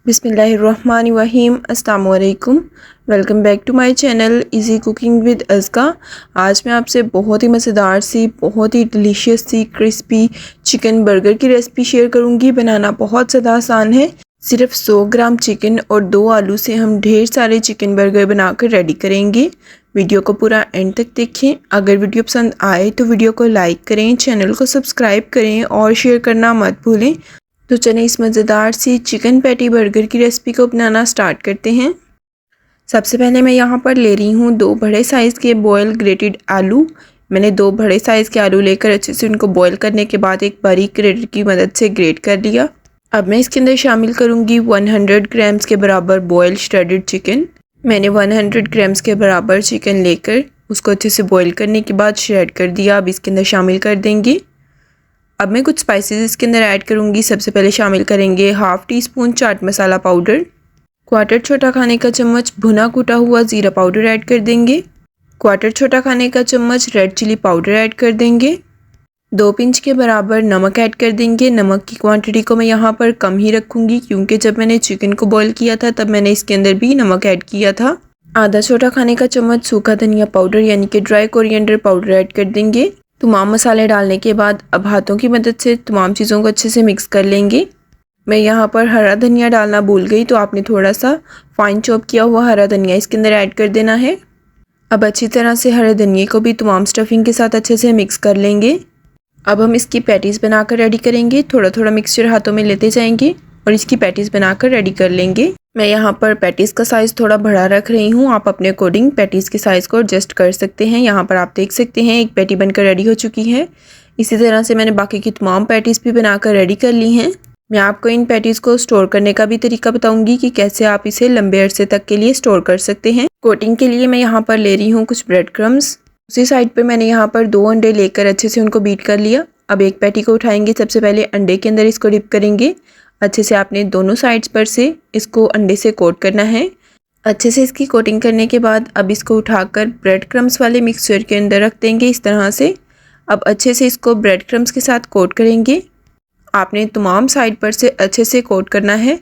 बिस्मिल्लाहिर्रहमानिर्रहीम। अस्सलाम वालेकुम। Welcome back to my channel easy cooking with Azka. आज मैं आपसे बहुत ही मज़ेदार सी, बहुत ही डिलीशियस सी क्रिस्पी चिकन बर्गर की रेसिपी शेयर करूंगी। बनाना बहुत ज़्यादा आसान है। सिर्फ 100 ग्राम चिकन और 2 आलू से हम ढेर सारे चिकन बर्गर बनाकर रेडी करेंगे। वीडियो को पूरा एंड तक देखें। अगर वीडियो पसंद आए तो वीडियो को लाइक करें, चैनल को सब्सक्राइब करें और शेयर करना मत भूलें। तो चलें इस मज़ेदार सी चिकन पैटी बर्गर की रेसिपी को बनाना स्टार्ट करते हैं। सबसे पहले मैं यहाँ पर ले रही हूँ 2 बड़े साइज़ के बॉयल ग्रेटेड आलू। मैंने 2 बड़े साइज़ के आलू लेकर अच्छे से उनको बॉयल करने के बाद एक बारीक ग्रेटर की मदद से ग्रेट कर लिया। अब मैं इसके अंदर शामिल करूँगी 100 ग्राम्स के बराबर बॉयल श्रेडेड चिकन। मैंने 100 ग्राम्स के बराबर चिकन लेकर उसको अच्छे से बॉयल करने के बाद श्रेड कर दिया। अब इसके अंदर शामिल कर देंगे। अब मैं कुछ स्पाइसेस इसके अंदर ऐड करूँगी। सबसे पहले शामिल करेंगे half tea spoon chaat masala powder, quarter छोटा खाने का चम्मच भुना कूटा हुआ ज़ीरा पाउडर ऐड कर देंगे, क्वार्टर छोटा खाने का चम्मच रेड चिली पाउडर ऐड कर देंगे, 2 पिंच के बराबर नमक ऐड कर देंगे। नमक की क्वांटिटी को मैं यहाँ पर कम ही रखूँगी क्योंकि जब मैंने चिकन को बॉयल किया था तब मैंने इसके अंदर भी नमक ऐड किया था। आधा छोटा खाने का चम्मच सूखा धनिया पाउडर यानी कि ड्राई कोरिएंडर पाउडर ऐड कर देंगे। तमाम मसाले डालने के बाद अब हाथों की मदद से तमाम चीज़ों को अच्छे से मिक्स कर लेंगे। मैं यहाँ पर हरा धनिया डालना भूल गई तो आपने थोड़ा सा फाइन चॉप किया हुआ हरा धनिया इसके अंदर ऐड कर देना है। अब अच्छी तरह से हरे धनिए को भी तमाम स्टफिंग के साथ अच्छे से मिक्स कर लेंगे। अब हम इसकी पैटीज़ बनाकर रेडी करेंगे। थोड़ा थोड़ा मिक्सचर हाथों में लेते जाएंगे और इसकी पैटीज़ बनाकर रेडी कर लेंगे। मैं यहाँ पर पैटीज़ का साइज़ थोड़ा बड़ा रख रही हूँ। आप अपने अकॉर्डिंग पैटीज़ के साइज़ को एडजस्ट कर सकते हैं। यहाँ पर आप देख सकते हैं एक पैटी बनकर रेडी हो चुकी है। इसी तरह से मैंने बाकी की तमाम पैटीज़ भी बनाकर रेडी कर ली हैं। मैं आपको इन पैटीज़ को स्टोर करने का भी तरीका बताऊँगी कि कैसे आप इसे लंबे अरसे तक के लिए स्टोर कर सकते हैं। कोटिंग के लिए मैं यहाँ पर ले रही हूँ कुछ ब्रेड क्रम्स। उसी साइड पर मैंने यहाँ पर 2 अंडे लेकर अच्छे से उनको बीट कर लिया। अब एक पैटी को उठाएंगे। सबसे पहले अंडे के अंदर इसको डिप करेंगे। अच्छे से आपने दोनों साइड्स पर से इसको अंडे से कोट करना है। अच्छे से इसकी कोटिंग करने के बाद अब इसको उठाकर ब्रेड क्रम्स वाले मिक्सचर के अंदर रख देंगे इस तरह से। अब अच्छे से इसको ब्रेड क्रम्स के साथ कोट करेंगे। आपने तमाम साइड पर से अच्छे से कोट करना है,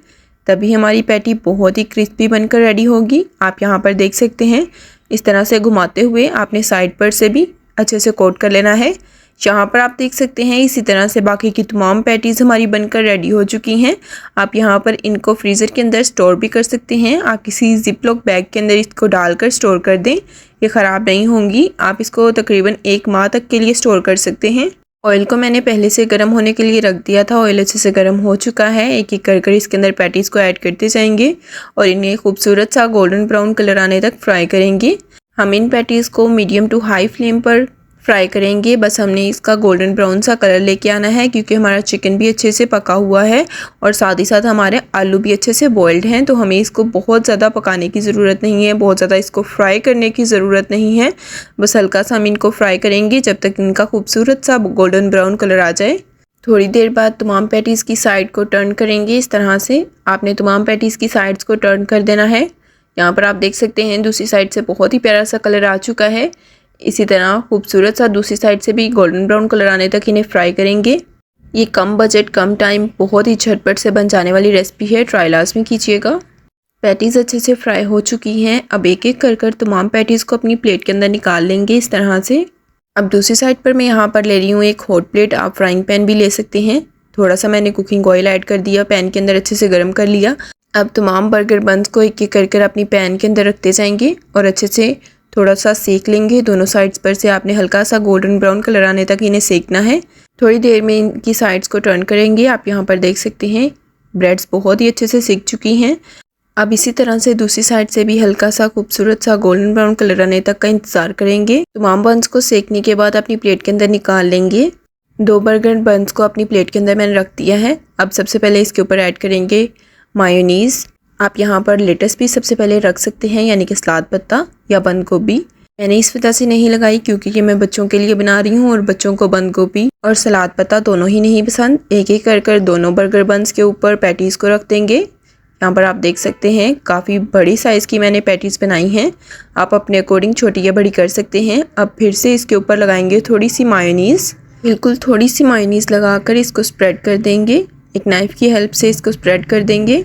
तभी हमारी पैटी बहुत ही क्रिस्पी बनकर रेडी होगी। आप यहाँ पर देख सकते हैं इस तरह से घुमाते हुए आपने साइड पर से भी अच्छे से कोट कर लेना है। यहाँ पर आप देख सकते हैं इसी तरह से बाकी की तमाम पैटीज़ हमारी बनकर रेडी हो चुकी हैं। आप यहाँ पर इनको फ्रीज़र के अंदर स्टोर भी कर सकते हैं। आप किसी जिप लॉक बैग के अंदर इसको डालकर स्टोर कर दें, ये ख़राब नहीं होंगी। आप इसको तकरीबन 1 माह तक के लिए स्टोर कर सकते हैं। ऑयल को मैंने पहले से गर्म होने के लिए रख दिया था। ऑयल अच्छे से गर्म हो चुका है। एक एक कर इसके अंदर पैटीज़ को ऐड करते जाएंगे और इन्हें खूबसूरत सा गोल्डन ब्राउन कलर आने तक फ्राई करेंगे। हम इन पैटीज़ को मीडियम टू हाई फ्लेम पर फ्राई करेंगे। बस हमने इसका गोल्डन ब्राउन सा कलर लेके आना है क्योंकि हमारा चिकन भी अच्छे से पका हुआ है और साथ ही साथ हमारे आलू भी अच्छे से बॉइल्ड हैं। तो हमें इसको बहुत ज़्यादा पकाने की ज़रूरत नहीं है, बहुत ज़्यादा इसको फ्राई करने की ज़रूरत नहीं है। बस हल्का सा हम इनको फ्राई करेंगे जब तक इनका खूबसूरत सा गोल्डन ब्राउन कलर आ जाए। थोड़ी देर बाद तमाम पैटीज़ की साइड को टर्न करेंगे। इस तरह से आपने तमाम पैटीज़ की साइड्स को टर्न कर देना है। यहाँ पर आप देख सकते हैं दूसरी साइड से बहुत ही प्यारा सा कलर आ चुका है। इसी तरह खूबसूरत सा दूसरी साइड से भी गोल्डन ब्राउन कलर आने तक इन्हें फ्राई करेंगे। ये कम बजट कम टाइम बहुत ही झटपट से बन जाने वाली रेसिपी है, ट्राई लाजमी कीजिएगा। पैटीज़ अच्छे से फ्राई हो चुकी हैं। अब एक एक कर तमाम पैटीज़ को अपनी प्लेट के अंदर निकाल लेंगे इस तरह से। अब दूसरी साइड पर मैं यहाँ पर ले रही हूँ एक हॉट प्लेट। आप फ्राइंग पैन भी ले सकते हैं। थोड़ा सा मैंने कुकिंग ऑयल ऐड कर दिया, पैन के अंदर अच्छे से गर्म कर लिया। अब तमाम बर्गर बंस को एक एक कर अपनी पैन के अंदर रखते जाएंगे और अच्छे से थोड़ा सा सेक लेंगे। दोनों साइड्स पर से आपने हल्का सा गोल्डन ब्राउन कलर आने तक इन्हें सेकना है। थोड़ी देर में इनकी साइड्स को टर्न करेंगे। आप यहाँ पर देख सकते हैं ब्रेड्स बहुत ही अच्छे से सेक चुकी हैं। अब इसी तरह से दूसरी साइड से भी हल्का सा खूबसूरत सा गोल्डन ब्राउन कलर आने तक का इंतज़ार करेंगे। तमाम बंस को सेकने के बाद अपनी प्लेट के अंदर निकाल लेंगे। 2 बर्गर बंस को अपनी प्लेट के अंदर मैंने रख दिया है। अब सबसे पहले इसके ऊपर ऐड करेंगे मायोनीज़। आप यहाँ पर लेटस भी सबसे पहले रख सकते हैं यानी कि सलाद पत्ता या बंद गोभी। मैंने इस वजह से नहीं लगाई क्योंकि ये मैं बच्चों के लिए बना रही हूँ और बच्चों को बंद गोभी और सलाद पत्ता दोनों ही नहीं पसंद। एक एक कर दोनों बर्गर बंस के ऊपर पैटीज़ को रख देंगे। यहाँ पर आप देख सकते हैं काफ़ी बड़ी साइज़ की मैंने पैटीज़ बनाई हैं। आप अपने अकॉर्डिंग छोटी या बड़ी कर सकते हैं। अब फिर से इसके ऊपर लगाएंगे थोड़ी सी मायोनीज़। बिल्कुल थोड़ी सी मायोनीज़ लगाकर इसको स्प्रेड कर देंगे। एक नाइफ़ की हेल्प से इसको स्प्रेड कर देंगे।